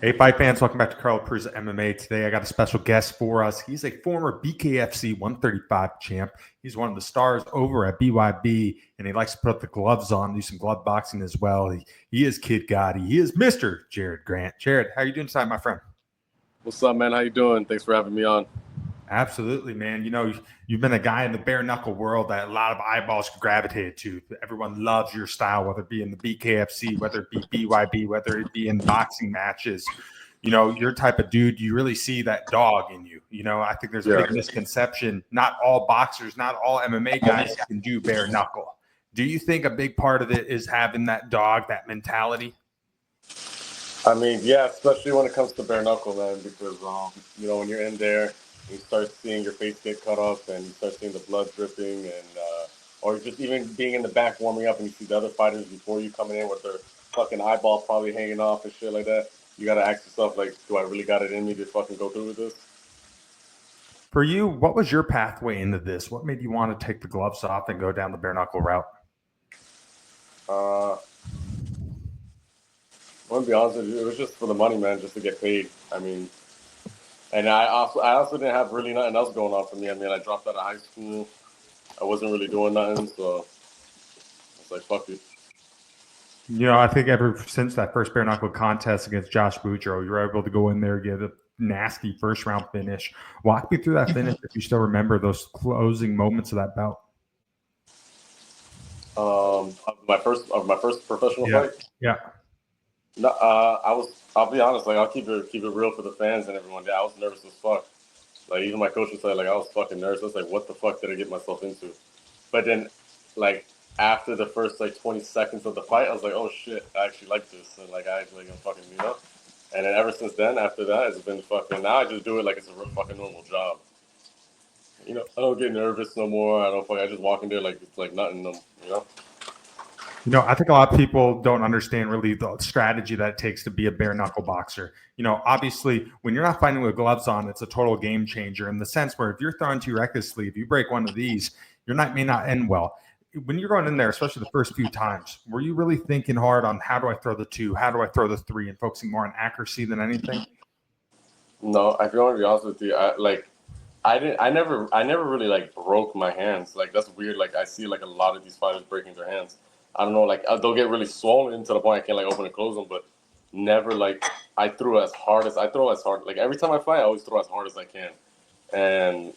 Hey, fight fans, welcome back to Carl Cruz MMA. Today, I got a special guest for us. He's a former BKFC 135 champ. He's one of the stars over at BYB, and he likes to put the gloves on, do some glove boxing as well. He is Kid Gatti. He is Mr. Jarod Grant. Jarod, how are you doing tonight, my friend? What's up, man? How you doing? Thanks for having me on. Absolutely, man. You know, you've been a guy in the bare knuckle world that a lot of eyeballs gravitated to. Everyone loves your style, whether it be in the BKFC, whether it be BYB, whether it be in boxing matches. You know, you're the type of dude, you really see that dog in you. You know, I think there's a big misconception. Not all boxers, not all MMA guys can do bare knuckle. Do you think a big part of it is having that dog, that mentality? I mean, yeah, especially when it comes to bare knuckle, man, because, you know, when you're in there, you start seeing your face get cut up and you start seeing the blood dripping and, or just even being in the back warming up and you see the other fighters before you coming in with their fucking eyeball probably hanging off and shit like that. You got to ask yourself, like, do I really got it in me to fucking go through with this? For you, what was your pathway into this? What made you want to take the gloves off and go down the bare knuckle route? I'm gonna be honest with you, it was just for the money, man, just to get paid. I mean, and I also didn't have really nothing else going on for me. I mean, I dropped out of high school. I wasn't really doing nothing, so I was like, fuck it. You know, I think ever since that first bare knuckle contest against Josh Boudreaux, you were able to go in there, get a nasty first round finish. Walk me through that finish if you still remember those closing moments of that bout. Of my first professional fight. Yeah. No, I'll be honest. Like, I'll keep it real for the fans and everyone. Yeah, I was nervous as fuck. Like, even my coach would say, like, I was fucking nervous. I was like, what the fuck did I get myself into? But then, like, after the first, like, 20 seconds of the fight, I was like, oh, shit, I actually like this. And, like, I actually like, fucking, you know? And then ever since then, after that, it's been fucking, now I just do it like it's a real fucking normal job. You know, I don't get nervous no more. I just walk in there like it's like nothing, you know? You know, I think a lot of people don't understand really the strategy that it takes to be a bare knuckle boxer. You know, obviously, when you're not fighting with gloves on, it's a total game changer in the sense where if you're throwing too recklessly, if you break one of these, your night may not end well. When you're going in there, especially the first few times, were you really thinking hard on how do I throw the two, how do I throw the three, and focusing more on accuracy than anything? No, if you want to be honest with you, I never really like broke my hands. Like that's weird. Like I see like a lot of these fighters breaking their hands. I don't know. Like they'll get really swollen to the point I can't like open and close them. But never like I threw as hard as I throw as hard. Like every time I fight, I always throw as hard as I can, and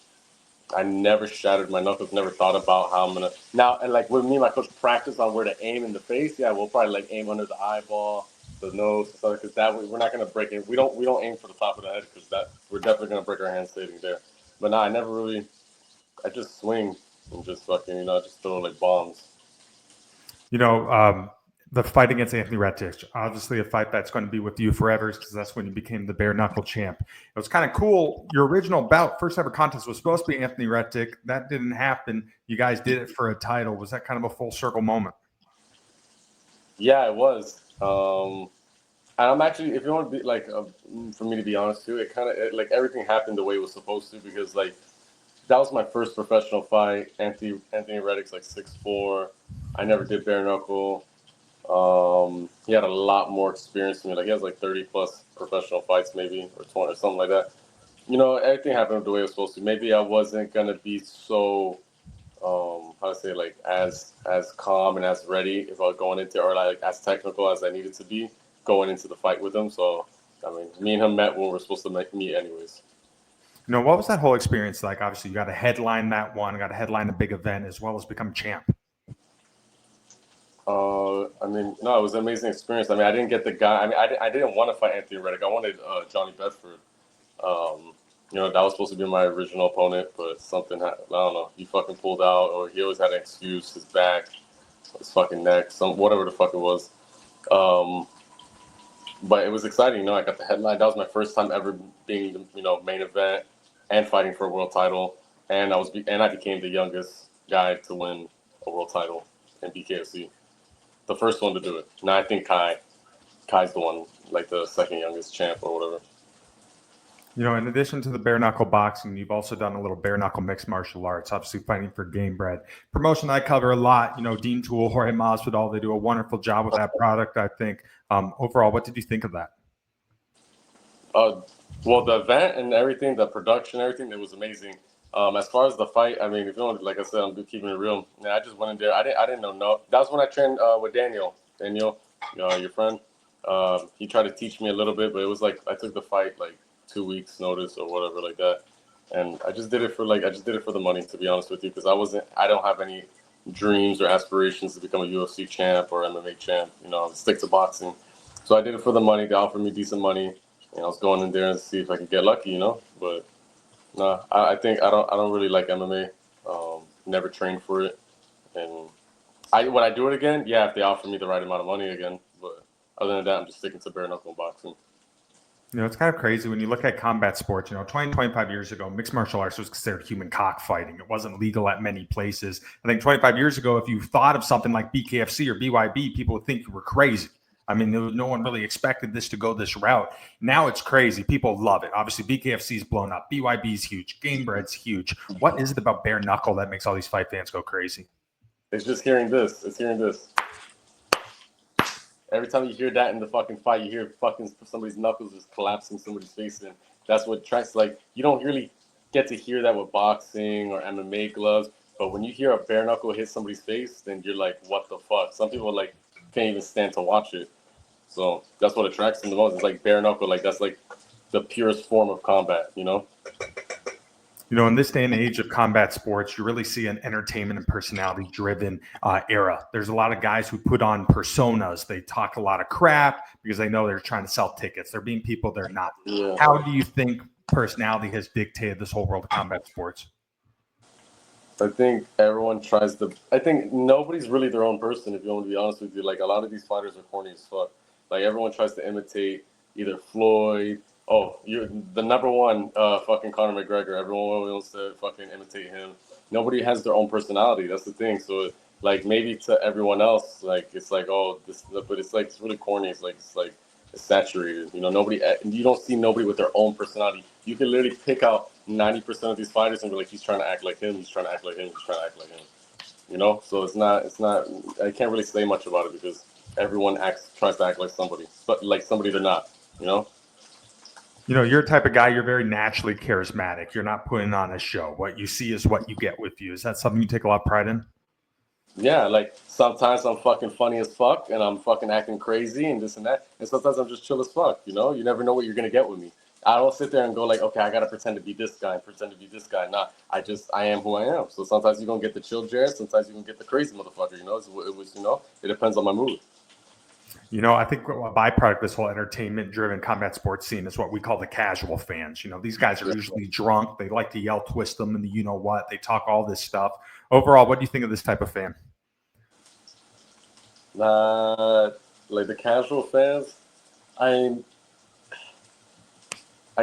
I never shattered my knuckles. Never thought about how I'm gonna now. And like with me, and my coach practice on where to aim in the face. Yeah, we'll probably like aim under the eyeball, the nose, stuff. Because that way we're not gonna break it. We don't aim for the top of the head because that we're definitely gonna break our hands sitting there. But no, I never really. I just swing and just fucking, you know, just throw like bombs. You know, the fight against Anthony Rettich, obviously a fight that's going to be with you forever because that's when you became the bare knuckle champ. It was kind of cool. Your original bout, first ever contest, was supposed to be Anthony Rettich. That didn't happen. You guys did it for a title. Was that kind of a full circle moment? Yeah, it was. And I'm actually, if you want to be like, for me to be honest too, it kind of like everything happened the way it was supposed to because like that was my first professional fight. Anthony Reddick's like 6'4". I never did bare knuckle. He had a lot more experience than me. Like he has like 30 plus professional fights, maybe or 20 or something like that. You know, everything happened the way it was supposed to. Maybe I wasn't gonna be so, how to say, like as calm and as ready if I was going into or like as technical as I needed to be going into the fight with him. So, I mean, me and him met when we were supposed to meet anyways. You know, what was that whole experience like? Obviously, you got to headline that one, got to headline a big event as well as become champ. I mean, no, it was an amazing experience. I mean, I didn't get the guy. I mean, I didn't want to fight Anthony Reddick. I wanted Johnny Bedford. You know, that was supposed to be my original opponent, but something happened. I don't know. He fucking pulled out, or he always had an excuse. His back, his fucking neck, whatever the fuck it was. But it was exciting. You know, I got the headline. That was my first time ever being the main event and fighting for a world title. And I became the youngest guy to win a world title in BKFC. The first one to do it. Now I think Kai's the one, like the second youngest champ or whatever. You know, in addition to the bare knuckle boxing, you've also done a little bare knuckle mixed martial arts, obviously fighting for Game Bread. Promotion I cover a lot, you know, Dean Toole, Jorge Masvidal, they do a wonderful job with that product, I think. Overall, what did you think of that? Well, the event and everything, the production, everything, it was amazing. As far as the fight, I mean, if you want, like I said, I'm keeping it real. Yeah, I just went in there. I didn't know. No, that was when I trained with Daniel. Daniel, your friend. He tried to teach me a little bit, but it was like I took the fight like 2 weeks notice or whatever like that, and I just did it for the money, to be honest with you, because I don't have any dreams or aspirations to become a UFC champ or MMA champ. Stick to boxing. So I did it for the money. They offered me decent money. I was going in there and see if I could get lucky, But no, I think I don't really like MMA. Never trained for it, and would I do it again? Yeah, if they offer me the right amount of money again. But other than that, I'm just sticking to bare knuckle boxing. It's kind of crazy when you look at combat sports. 20, 25 years ago, mixed martial arts was considered human cockfighting. It wasn't legal at many places. I think 25 years ago, if you thought of something like BKFC or BYB, people would think you were crazy. I mean, no one really expected this to go this route. Now it's crazy. People love it. Obviously, BKFC's blown up. BYB's huge. Gamebred's huge. What is it about bare knuckle that makes all these fight fans go crazy? It's just hearing this. It's hearing this. Every time you hear that in the fucking fight, you hear fucking somebody's knuckles just collapsing somebody's face in. That's what tracks. Like, you don't really get to hear that with boxing or MMA gloves, but when you hear a bare knuckle hit somebody's face, then you're like, what the fuck? Some people can't even stand to watch it. So that's what attracts them the most. It's like bare knuckle. Like, that's like the purest form of combat, In this day and age of combat sports, you really see an entertainment and personality-driven era. There's a lot of guys who put on personas. They talk a lot of crap because they know they're trying to sell tickets. They're being people they're not. Yeah. How do you think personality has dictated this whole world of combat sports? I think I think nobody's really their own person, if you want to be honest with you. Like, a lot of these fighters are corny as fuck. Like, everyone tries to imitate either Floyd. Oh, you're the number one fucking Conor McGregor. Everyone wants to fucking imitate him. Nobody has their own personality. That's the thing. So, like, maybe to everyone else, like, it's like, oh, this, but it's like, it's really corny. It's saturated. You don't see nobody with their own personality. You can literally pick out 90% of these fighters and be like, he's trying to act like him. He's trying to act like him. He's trying to act like him. So it's not. I can't really say much about it because everyone tries to act like somebody, but like somebody they're not. You're a type of guy, you're very naturally charismatic. You're not putting on a show. What you see is what you get with you. Is that something you take a lot of pride in? Yeah, like sometimes I'm fucking funny as fuck and I'm fucking acting crazy and this and that. And sometimes I'm just chill as fuck, You never know what you're going to get with me. I don't sit there and go like, okay, I got to pretend to be this guy and pretend to be this guy. Nah, I am who I am. So sometimes you're going to get the chill Jared. Sometimes you're going to get the crazy motherfucker, it depends on my mood. I think a byproduct of this whole entertainment-driven combat sports scene is what we call the casual fans. These guys are usually drunk. They like to yell, twist them, and the you-know-what. They talk all this stuff. Overall, what do you think of this type of fan? Like the casual fans, I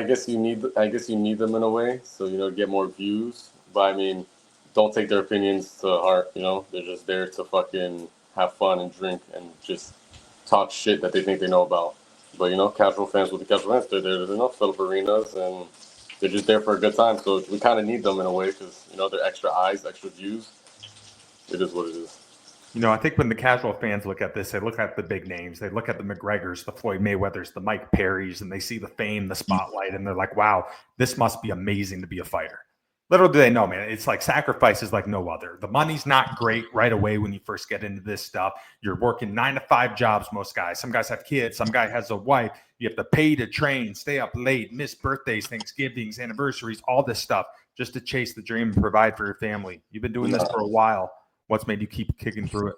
guess you need them in a way, so get more views. But I mean, don't take their opinions to heart. They're just there to fucking have fun and drink and just talk shit that they think they know about. But casual fans with the casual fans, they're there to fill up arenas and they're just there for a good time. So we kind of need them in a way because they're extra eyes, extra views. It is what it is. I think when the casual fans look at this, they look at the big names. They look at the McGregors, the Floyd Mayweathers, the Mike Perrys, and they see the fame, the spotlight, and they're like, wow, this must be amazing to be a fighter. Little do they know, man, it's like sacrifices like no other. The money's not great right away when you first get into this stuff. You're working 9 to 5 jobs, most guys. Some guys have kids. Some guy has a wife. You have to pay to train, stay up late, miss birthdays, Thanksgivings, anniversaries, all this stuff just to chase the dream and provide for your family. You've been doing this for a while. What's made you keep kicking through it?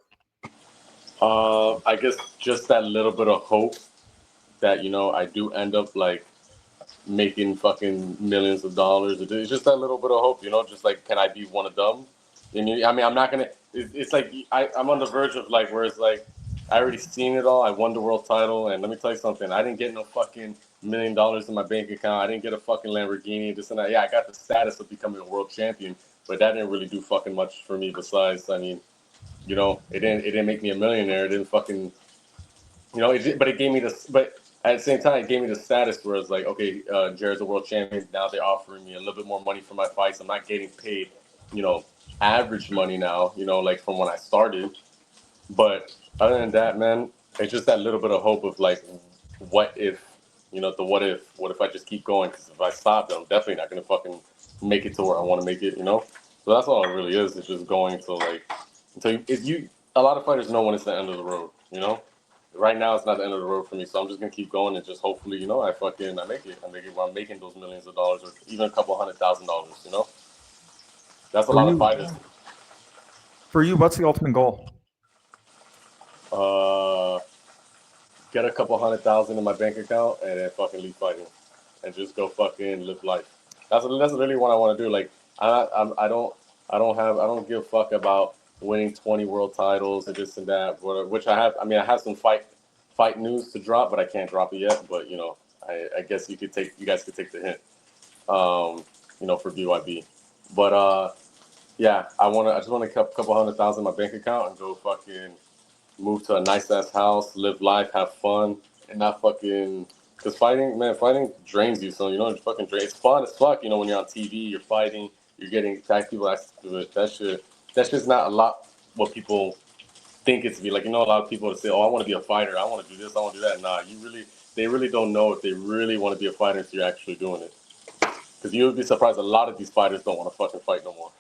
I guess just that little bit of hope that, I do end up like making fucking millions of dollars. It's just that little bit of hope, just like, can I be one of them? And I'm not going to, it's like, I'm on the verge of like, where it's like, I already seen it all. I won the world title. And let me tell you something. I didn't get no fucking $1 million in my bank account. I didn't get a fucking Lamborghini, this and that. Yeah, I got the status of becoming a world champion, but that didn't really do fucking much for me besides, I mean, it didn't make me a millionaire. It didn't fucking, but it gave me this, but at the same time, it gave me the status where it's like, okay, Jared's a world champion. Now they're offering me a little bit more money for my fights. I'm not getting paid, average money now, like from when I started. But other than that, man, it's just that little bit of hope of like, what if, You know, the what if I just keep going? Because if I stop, then I'm definitely not gonna fucking make it to where I want to make it. You know, so that's all it really is. It's just going to like until you. A lot of fighters know when it's the end of the road. You know, right now it's not the end of the road for me, so I'm just gonna keep going and just hopefully, you know, I make it. I make it while I'm making those millions of dollars or even a couple $100,000. You know, that's a lot of fighters. For you, what's the ultimate goal? Get a couple $100,000 in my bank account and then fucking leave fighting, and just go fucking live life. That's really what I want to do. Like I don't give a fuck about winning 20 world titles and this and that. Which I have. I mean, I have some fight news to drop, but I can't drop it yet. But you know, I guess you guys could take the hint. You know, for BYB. But yeah, I just want a couple $100,000 in my bank account and go fucking move to a nice ass house, live life, have fun, and not fucking. Because fighting drains you. So you know, it fucking drains. It's fun as fuck. You know, when you're on TV, you're fighting, you're getting attacked. People ask to do it. That's just not a lot what people think it's to be. Like, you know, a lot of people say, "Oh, I want to be a fighter. I want to do this. I want to do that." Nah, they really don't know if they really want to be a fighter if you're actually doing it. Because you would be surprised. A lot of these fighters don't want to fucking fight no more.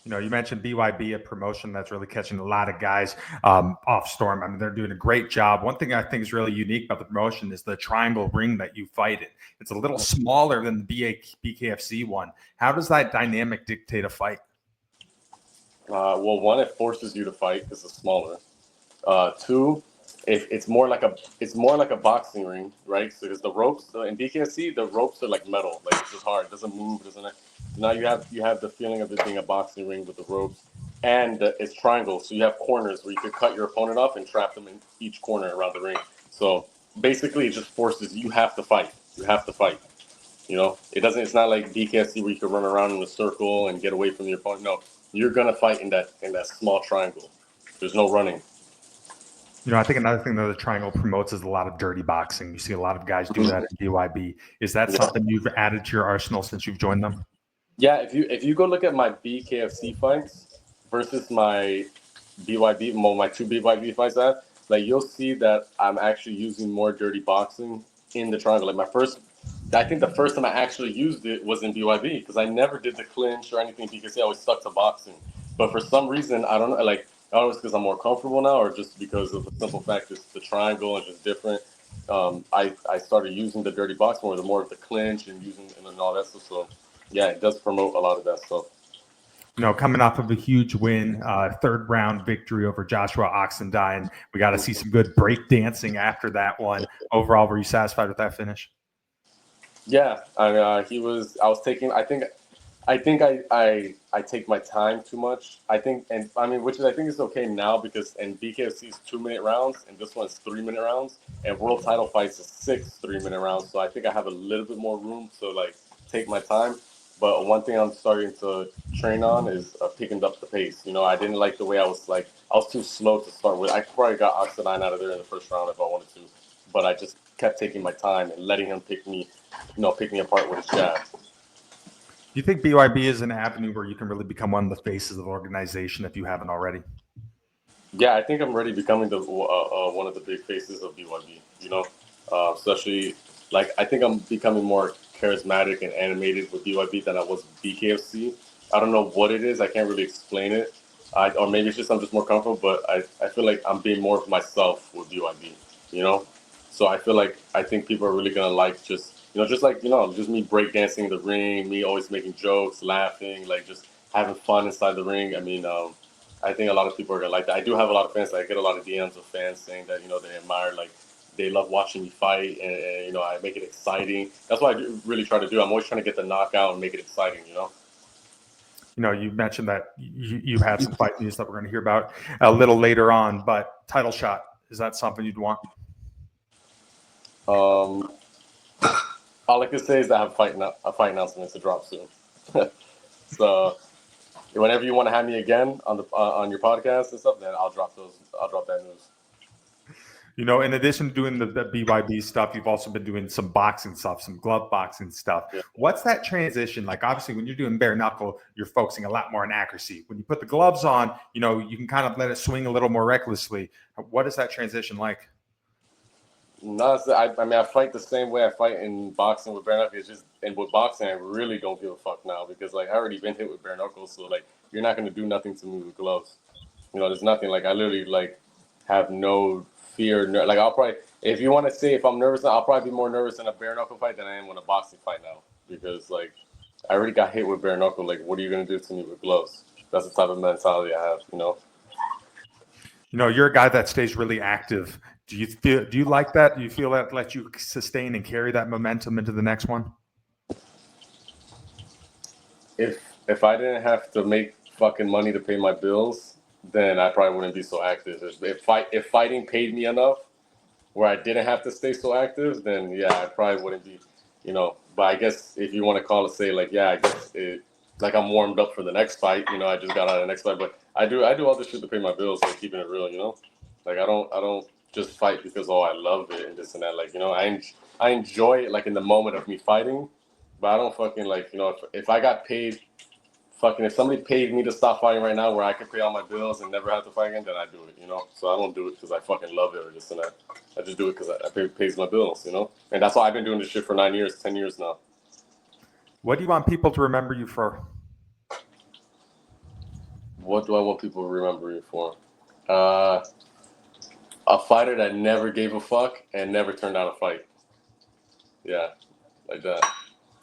You know, you mentioned BYB, a promotion that's really catching a lot of guys off storm. I mean, they're doing a great job. One thing I think is really unique about the promotion is the triangle ring that you fight in. It's a little smaller than the BKFC one. How does that dynamic dictate a fight? Well, one, it forces you to fight because it's smaller. Two, it's more like a boxing ring, right? So because the ropes in BKFC, the ropes are like metal, like it's just hard, it doesn't move, doesn't it? Now you have the feeling of it being a boxing ring with the ropes, and it's triangle, so you have corners where you could cut your opponent off and trap them in each corner around the ring. So basically, it just forces you have to fight. You have to fight. You know, it's not like BKFC where you could run around in a circle and get away from your opponent. No, you're gonna fight in that small triangle. There's no running. You know, I think another thing that the triangle promotes is a lot of dirty boxing. You see a lot of guys do that in BYB. Is that something you've added to your arsenal since you've joined them? Yeah, if you go look at my BKFC fights versus my BYB, my two BYB fights, like you'll see that I'm actually using more dirty boxing in the triangle. Like I think the first time I actually used it was in BYB because I never did the clinch or anything because I always stuck to boxing. But for some reason, I don't know, like I don't know if it's because I'm more comfortable now or just because of the simple fact it's the triangle and just different. I started using the dirty box more of the clinch and using and all that stuff. So yeah, it does promote a lot of that stuff. You know, coming off of a huge win, third round victory over Joshua Oxendine, we got to see some good break dancing after that one. Overall, were you satisfied with that finish? Yeah, I taking. I think I take my time too much. I think, and I mean, which is I think is okay now because in BKFC is 2-minute rounds and this one's 3-minute rounds, and world title fights is 6 3-minute rounds. So I think I have a little bit more room to like take my time. But one thing I'm starting to train on is picking up the pace. You know, I didn't like the way I was too slow to start with. I probably got Oxendine out of there in the first round if I wanted to, but I just kept taking my time and letting him pick me apart with his jab. Do you think BYB is an avenue where you can really become one of the faces of the organization if you haven't already? Yeah, I think I'm already becoming the one of the big faces of BYB. You know, especially like I think I'm becoming more charismatic and animated with BYB than I was with BKFC. I don't know what it is. I can't really explain it. Or maybe it's just I'm just more comfortable. But I feel like I'm being more of myself with BYB. You know, so I think people are really gonna like just me breakdancing in the ring, me always making jokes, laughing, like just having fun inside the ring. I mean, I think a lot of people are gonna like that. I do have a lot of fans. I get a lot of DMs of fans saying that they admire, like they love watching me fight, and I make it exciting. That's what I really try to do. I'm always trying to get the knockout and make it exciting. You know, you mentioned that you had some fight news that we're going to hear about a little later on, but title shot, is that something you'd want? All I can say is that I have a fight announcement to drop soon. So whenever you want to have me again on your podcast and stuff, then I'll drop that news. You know, in addition to doing the BYB stuff, you've also been doing some boxing stuff, some glove boxing stuff. Yeah. What's that transition like? Obviously, when you're doing bare knuckle, you're focusing a lot more on accuracy. When you put the gloves on, you can kind of let it swing a little more recklessly. What is that transition like? No, I mean, I fight the same way I fight in boxing with bare knuckles. It's just, and with boxing, I really don't give a fuck now because, like, I already been hit with bare knuckles. So, like, you're not going to do nothing to me with gloves. You know, there's nothing. Like, I literally, like, have no fear. Like, I'll probably, if you want to say if I'm nervous, I'll probably be more nervous in a bare knuckle fight than I am in a boxing fight now. Because, like, I already got hit with bare knuckle. Like, what are you going to do to me with gloves? That's the type of mentality I have, you know? You know, you're a guy that stays really active. Do you like that? Do you feel that lets you sustain and carry that momentum into the next one? If I didn't have to make fucking money to pay my bills, then I probably wouldn't be so active. If fighting paid me enough where I didn't have to stay so active, then yeah, I probably wouldn't be, you know. But I guess if you want to call it, say like, yeah, I guess like I'm warmed up for the next fight. You know, I just got out of the next fight, but I do all this shit to pay my bills, like keeping it real. You know, like I don't just fight because I love it and this and that. Like you know, I enjoy it like in the moment of me fighting, but I don't fucking like you know if I got paid. Fucking, if somebody paid me to stop fighting right now where I could pay all my bills and never have to fight again, then I do it, you know? So I don't do it because I fucking love it or this and that. I just do it because it pays my bills, you know? And that's why I've been doing this shit for 9 years, 10 years now. What do you want people to remember you for? What do I want people to remember you for? A fighter that never gave a fuck and never turned down a fight. Yeah, like that.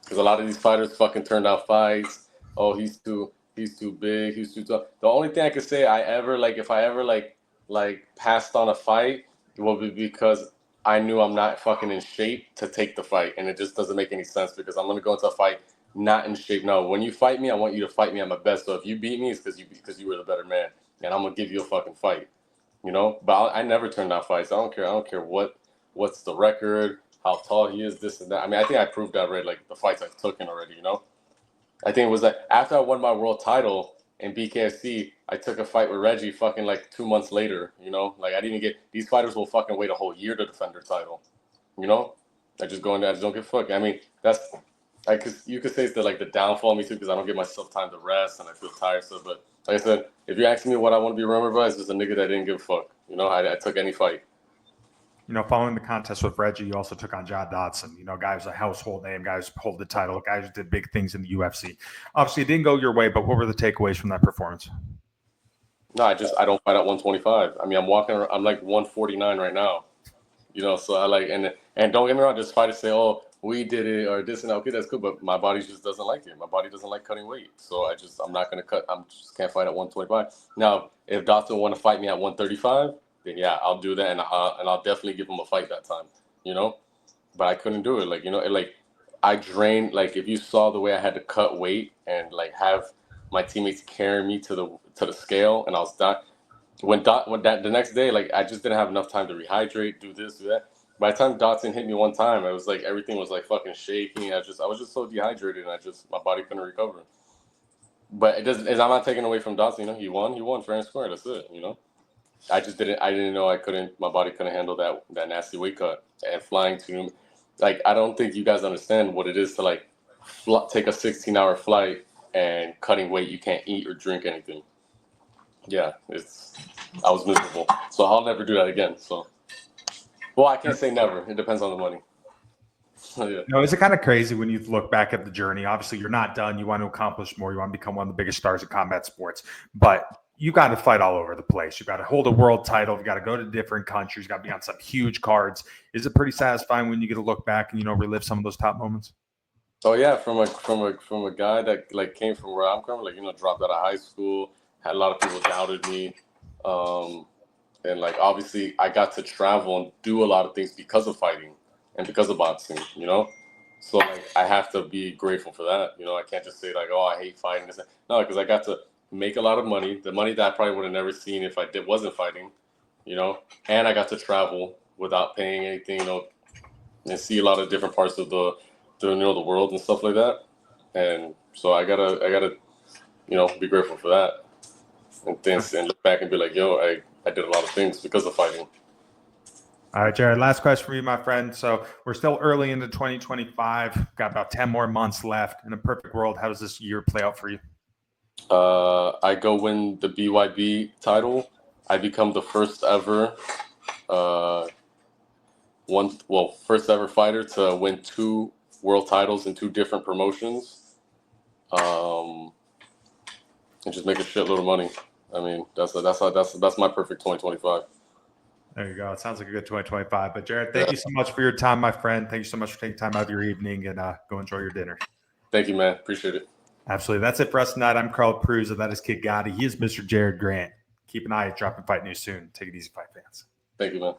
Because a lot of these fighters fucking turn down fights. Oh, he's too big, he's too tough. The only thing I could say if I ever like passed on a fight, it will be because I knew I'm not fucking in shape to take the fight, and it just doesn't make any sense because I'm gonna go into a fight not in shape. No, when you fight me, I want you to fight me at my best. So if you beat me, it's because you were the better man, and I'm gonna give you a fucking fight, you know. But I never turn down fights. I don't care. I don't care what's the record, how tall he is, this and that. I mean, I think I proved that already. Like the fights I've taken already, you know. I think it was like after I won my world title in BKFC, I took a fight with Reggie fucking like 2 months later, you know? Like I didn't get these fighters will fucking wait a whole year to defend their title. You know? I just go in there, I just don't give a fuck. I mean, that's you could say it's the downfall of me too, because I don't give myself time to rest and I feel tired. So but like I said, if you're asking me what I want to be remembered by, it's just a nigga that didn't give a fuck. You know, I took any fight. You know, following the contest with Reggie, you also took on Jarod. You know, guy who's a household name, guys hold the title, guys who did big things in the UFC. Obviously, it didn't go your way, but what were the takeaways from that performance? No, I don't fight at 125. I mean, I'm like 149 right now. You know, so I like and don't get me wrong, just fight to say, oh, we did it or this and that. Okay, that's cool, but my body just doesn't like it. My body doesn't like cutting weight, so I'm not gonna cut. I'm just can't fight at 125. Now, if Dotson want to fight me at 135, then yeah, I'll do that, and I'll definitely give him a fight that time. You know, but I couldn't do it. Like you know, I drained. Like if you saw the way I had to cut weight and like have my teammates carry me to the scale, and I was done. When the next day, like I just didn't have enough time to rehydrate, do this, do that. By the time Dotson hit me one time, it was like everything was like fucking shaking. I was just so dehydrated, and my body couldn't recover. But it doesn't. I'm not taking away from Dotson. You know, he won fair and square. That's it. You know, I didn't know I couldn't. My body couldn't handle that nasty weight cut and flying to. Like I don't think you guys understand what it is to like take a 16-hour flight and cutting weight. You can't eat or drink anything. Yeah, I was miserable. So I'll never do that again. So, well, I can't say never. It depends on the money. Yeah. You know, is it kind of crazy when you look back at the journey? Obviously, you're not done. You want to accomplish more. You want to become one of the biggest stars of combat sports. But you got to fight all over the place. You got to hold a world title. You got to go to different countries. You got to be on some huge cards. Is it pretty satisfying when you get to look back and relive some of those top moments? Oh yeah, from a guy that like came from where I'm coming, like dropped out of high school, had a lot of people doubted me, and like obviously I got to travel and do a lot of things because of fighting and because of boxing, you know. So like I have to be grateful for that, you know. I can't just say like, oh, I hate fighting. No, because I got to make a lot of money, the money that I probably would have never seen if wasn't fighting, you know. And I got to travel without paying anything, you know, and see a lot of different parts of the world and stuff like that. And so I gotta be grateful for that and look back and be like, yo, I did a lot of things because of fighting. All right, Jarod, last question for you, my friend. So we're still early into 2025, got about 10 more months left. In a perfect world, how does this year play out for you? I go win the BYB title. I become the first ever first ever fighter to win 2 world titles in 2 different promotions, and just make a shitload of money. I mean, that's my perfect 2025. There you go. It sounds like a good 2025. But Jarod, thank you so much for your time, my friend. Thank you so much for taking time out of your evening, and go enjoy your dinner. Thank you, man. Appreciate it. Absolutely. That's it for us tonight. I'm Carl Cruz, and that is Kid Gatti. He is Mr. Jarod Grant. Keep an eye out, dropping fight news soon. Take it easy, fight fans. Thank you, man.